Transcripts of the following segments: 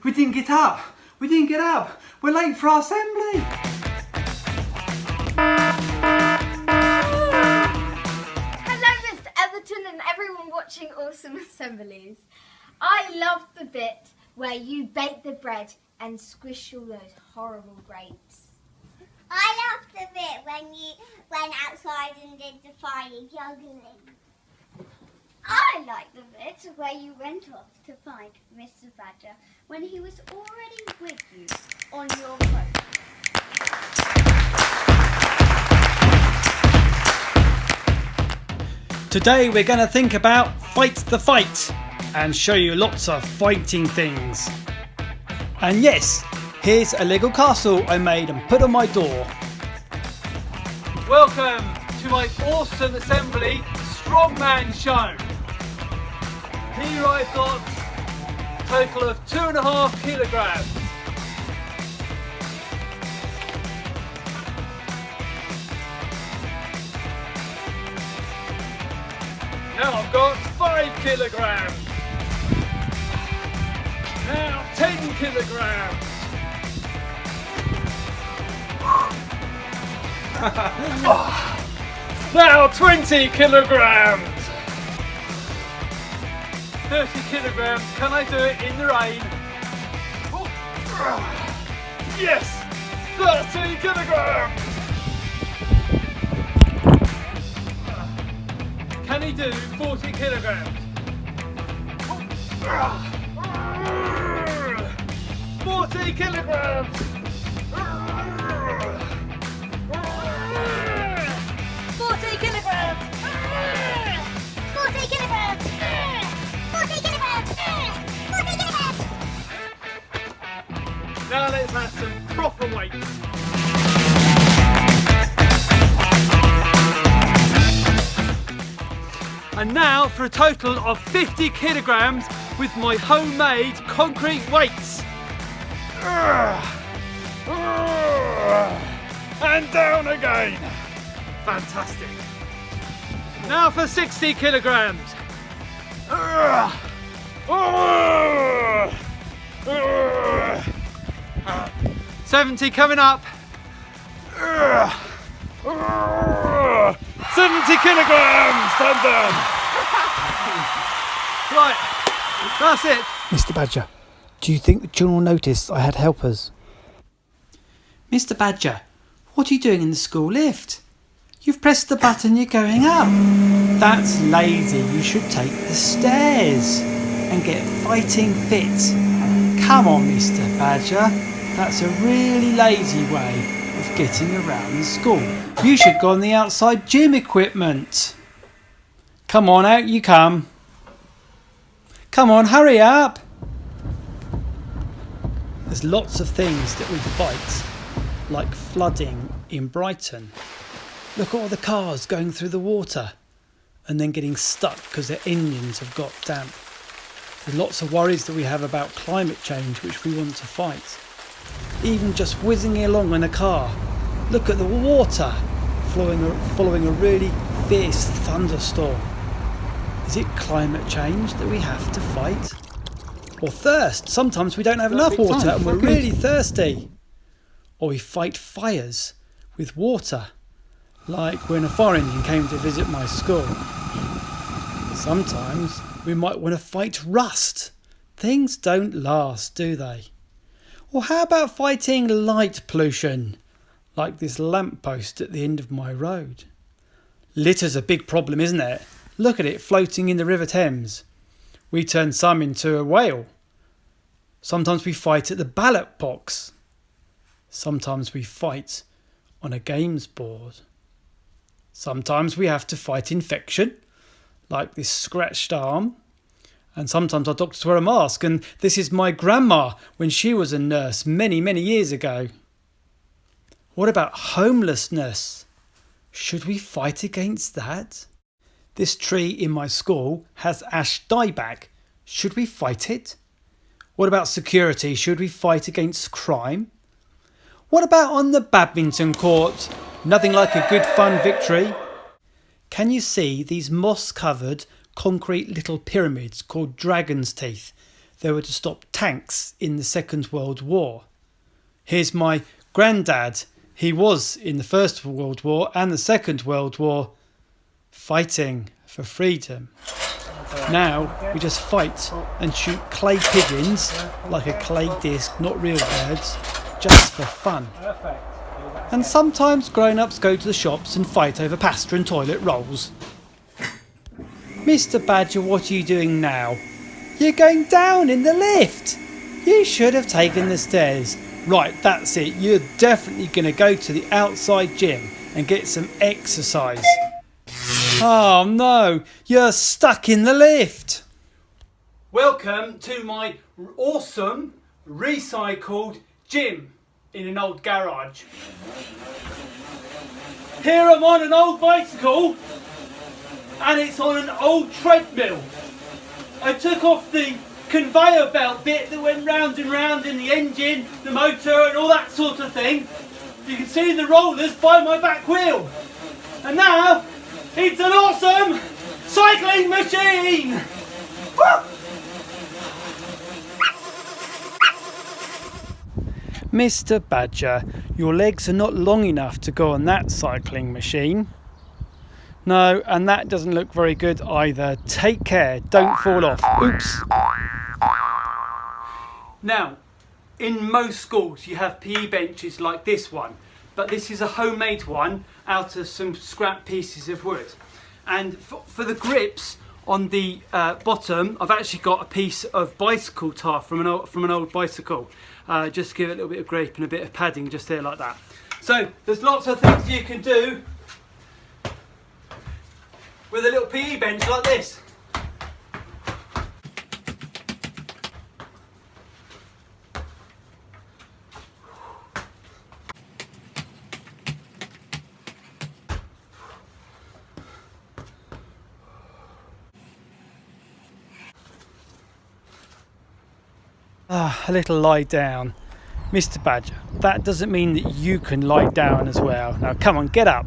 we didn't get up. We didn't get up. We're late for our assembly. Hello, Mr. Everton and everyone watching Awesome Assemblies. I loved the bit where you bake the bread and squish all those horrible grapes. I loved the bit when you went outside and did the fire juggling. I like the bit where you went off to find Mr. Badger when he was already with you on your boat. Today we're going to think about Fight the Fight and show you lots of fighting things. And yes, here's a Lego castle I made and put on my door. Welcome to my Awesome Assembly Strongman Show. Here I've got a total of 2.5 kilograms. Now I've got 5 kilograms. Now 10 kilograms. Now 20 kilograms. 30 kilograms. Can I do it in the rain? Yes! 30 kilograms. Can he do 40 kilograms? 40 kilograms! 40 kilograms! 40 kilograms! 40 kilograms! 40 kilograms! Now let's add some proper weights. And now for a total of 50 kilograms with my homemade concrete weights. And down again. Fantastic. Now for 60 kilograms. 70 coming up. 70 kilograms. Done. Right, that's it. Mr. Badger, do you think the children will notice I had helpers? Mr. Badger, what are you doing in the school lift? You've pressed the button, you're going up. That's lazy. You should take the stairs and get fighting fit. Come on, Mr. Badger. That's a really lazy way of getting around the school. You should go on the outside gym equipment. Come on, out you come. Come on, hurry up. There's lots of things that we fight, like flooding in Brighton. Look at all the cars going through the water and then getting stuck because their engines have got damp. There's lots of worries that we have about climate change which we want to fight. Even just whizzing along in a car. Look at the water following a really fierce thunderstorm. Is it climate change that we have to fight? Or thirst? Sometimes we don't have enough water and we're really thirsty. Or we fight fires with water, like when a fire engine came to visit my school. Sometimes we might want to fight rust. Things don't last, do they? Or how about fighting light pollution, like this lamppost at the end of my road? Litter's a big problem, isn't it? Look at it floating in the River Thames. We turn some into a whale. Sometimes we fight at the ballot box. Sometimes we fight on a games board. Sometimes we have to fight infection, like this scratched arm. And sometimes our doctors wear a mask, and this is my grandma when she was a nurse many, many years ago. What about homelessness? Should we fight against that? This tree in my school has ash dieback. Should we fight it? What about security? Should we fight against crime? What about on the badminton court? Nothing like a good fun victory. Can you see these moss-covered concrete little pyramids called dragon's teeth? they were to stop tanks in the Second World War. Here's my granddad. He was in the First World War and the Second World War, fighting for freedom. Now we just fight and shoot clay pigeons like a clay disc, not real birds, just for fun. And sometimes grown-ups go to the shops and fight over pasta and toilet rolls. Mr. Badger, what are you doing now? You're going down in the lift! You should have taken the stairs. Right, that's it. You're definitely going to go to the outside gym and get some exercise. Oh no, you're stuck in the lift! Welcome to my awesome recycled gym in an old garage. Here I'm on an old bicycle and it's on an old treadmill. I took off the conveyor belt bit that went round and round in the engine, the motor and all that sort of thing. You can see the rollers by my back wheel. And now it's an awesome cycling machine! Woo! Mr. Badger, your legs are not long enough to go on that cycling machine. No, and that doesn't look very good either. Take care, don't fall off. Oops. Now, in most schools you have PE benches like this one, but this is a homemade one out of some scrap pieces of wood. And for the grips on the bottom, I've actually got a piece of bicycle tar from an old bicycle. Just to give it a little bit of grip and a bit of padding just there like that. So there's lots of things you can do with a little PE bench like this. A little lie down. Mr. Badger, that doesn't mean that you can lie down as well. Now come on, get up.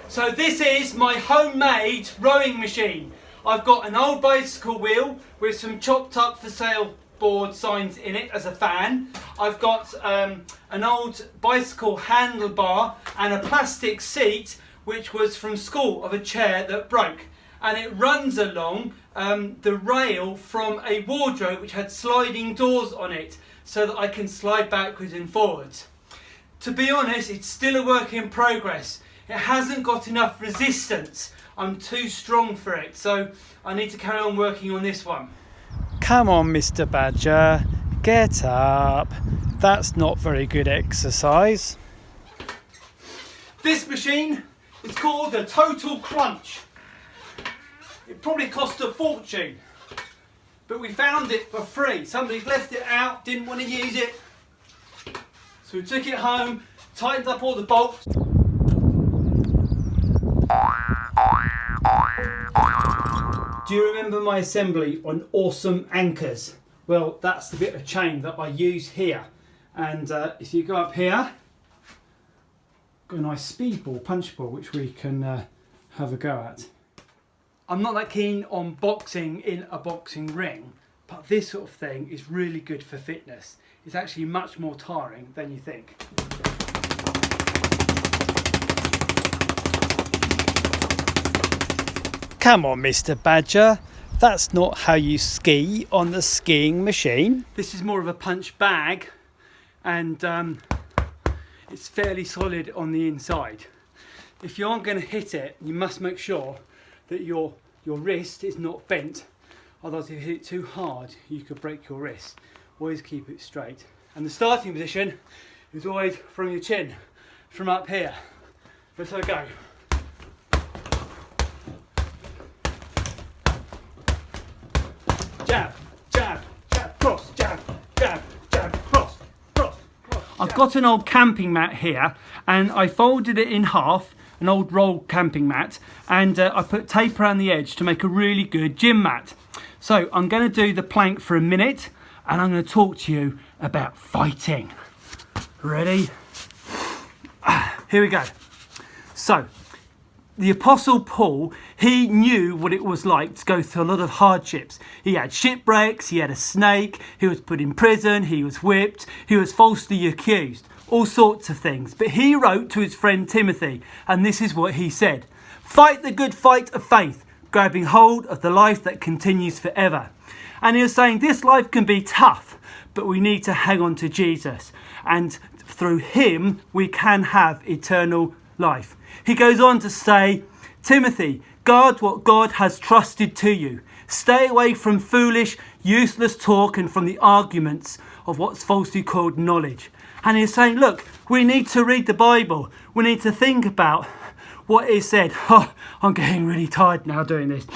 So this is my homemade rowing machine. I've got an old bicycle wheel with some chopped up for sale board signs in it as a fan. I've got an old bicycle handlebar and a plastic seat which was from school of a chair that broke, and it runs along the rail from a wardrobe which had sliding doors on it so that I can slide backwards and forwards. To be honest, it's still a work in progress. It hasn't got enough resistance. I'm too strong for it, so I need to carry on working on this one. Come on, Mr. Badger, get up. That's not very good exercise. This machine is called the Total Crunch. It probably cost a fortune, but we found it for free. Somebody left it out, didn't want to use it, so we took it home, tightened up all the bolts. Do you remember my assembly on awesome anchors? Well, that's the bit of chain that I use here. And if you go up here, got a nice speed ball, punch ball, which we can have a go at. I'm not that keen on boxing in a boxing ring, but this sort of thing is really good for fitness. It's actually much more tiring than you think. Come on, Mr. Badger. That's not how you ski on the skiing machine. This is more of a punch bag, and it's fairly solid on the inside. If you aren't going to hit it, you must make sure that your wrist is not bent. Otherwise, if you hit it too hard, you could break your wrist. Always keep it straight. And the starting position is always from your chin, from up here. Let's have a go. Jab, jab, jab, cross, jab, jab, jab, cross, cross, cross. I've got an old camping mat here, and I folded it in half, an old roll camping mat, and I put tape around the edge to make a really good gym mat. So I'm going to do the plank for a minute, and I'm going to talk to you about fighting. Ready? Here we go. So, the Apostle Paul, he knew what it was like to go through a lot of hardships. He had shipwrecks, he had a snake, he was put in prison, he was whipped, he was falsely accused, all sorts of things. But he wrote to his friend Timothy, and this is what he said. Fight the good fight of faith, grabbing hold of the life that continues forever. And he was saying this life can be tough, but we need to hang on to Jesus. And through him, we can have eternal life. He goes on to say, Timothy, guard what God has trusted to you. Stay away from foolish, useless talk and from the arguments of what's falsely called knowledge. And he's saying, look, we need to read the Bible. We need to think about what is said. Oh, I'm getting really tired now doing this.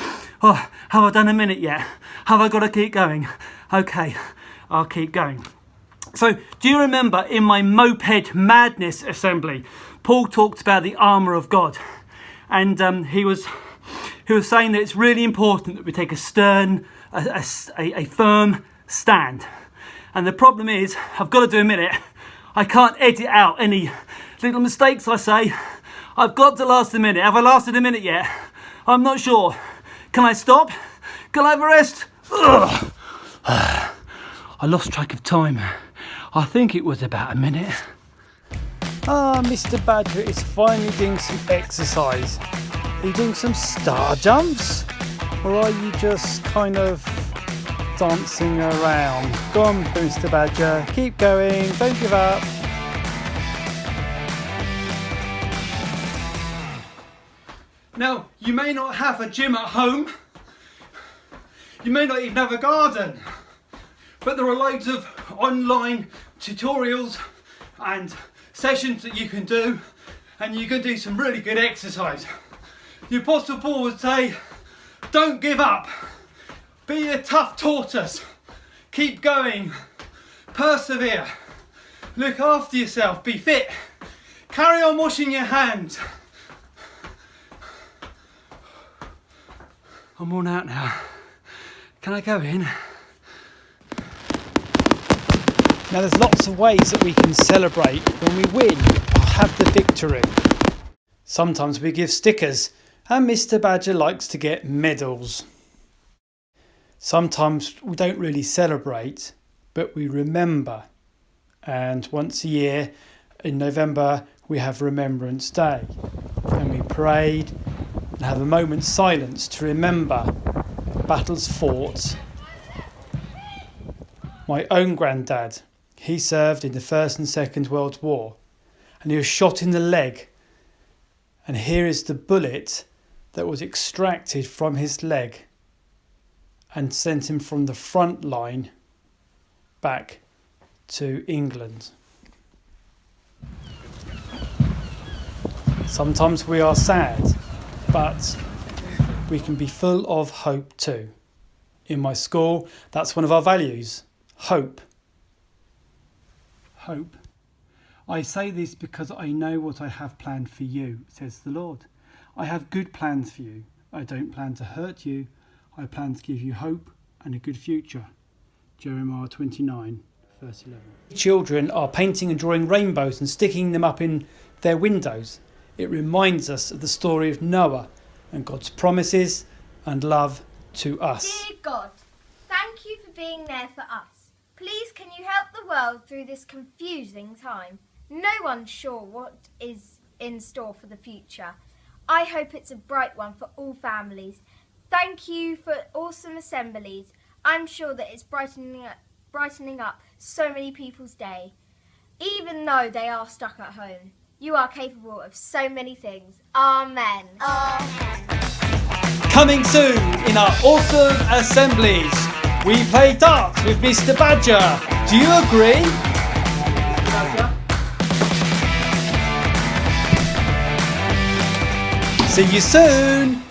Oh, have I done a minute yet? Have I got to keep going? Okay, I'll keep going. So, do you remember in my Moped Madness assembly, Paul talked about the armour of God, and he was saying that it's really important that we take a stern, a firm stand. And the problem is, I've got to do a minute. I can't edit out any little mistakes I say. I've got to last a minute. Have I lasted a minute yet? I'm not sure. Can I stop? Can I have a rest? Ugh. I lost track of time. I think it was about a minute. Mr. Badger is finally doing some exercise. Are you doing some star jumps? Or are you just kind of dancing around? Go on, Mr. Badger. Keep going. Don't give up. Now, you may not have a gym at home. You may not even have a garden. But there are loads of online tutorials and sessions that you can do, and you can do some really good exercise. The Apostle Paul would say, don't give up. Be a tough tortoise. Keep going. Persevere. Look after yourself. Be fit. Carry on washing your hands. I'm worn out now. Can I go in? Now there's lots of ways that we can celebrate when we win or have the victory. Sometimes we give stickers, and Mr. Badger likes to get medals. Sometimes we don't really celebrate, but we remember. And once a year in November we have Remembrance Day, and we prayed and have a moment's silence to remember battles fought. My own granddad, he served in the First and Second World War, and he was shot in the leg. And here is the bullet that was extracted from his leg and sent him from the front line back to England. Sometimes we are sad, but we can be full of hope too. In my school, that's one of our values, hope. Hope. I say this because I know what I have planned for you, says the Lord. I have good plans for you. I don't plan to hurt you. I plan to give you hope and a good future. Jeremiah 29, verse 11. Children are painting and drawing rainbows and sticking them up in their windows. It reminds us of the story of Noah and God's promises and love to us. Dear God, thank you for being there for us. Please can you help the world through this confusing time? No one's sure what is in store for the future. I hope it's a bright one for all families. Thank you for awesome assemblies. I'm sure that it's brightening up so many people's day. Even though they are stuck at home, you are capable of so many things. Amen. Amen. Coming soon in our awesome assemblies, we play darts with Mr. Badger. Do you agree? See you soon.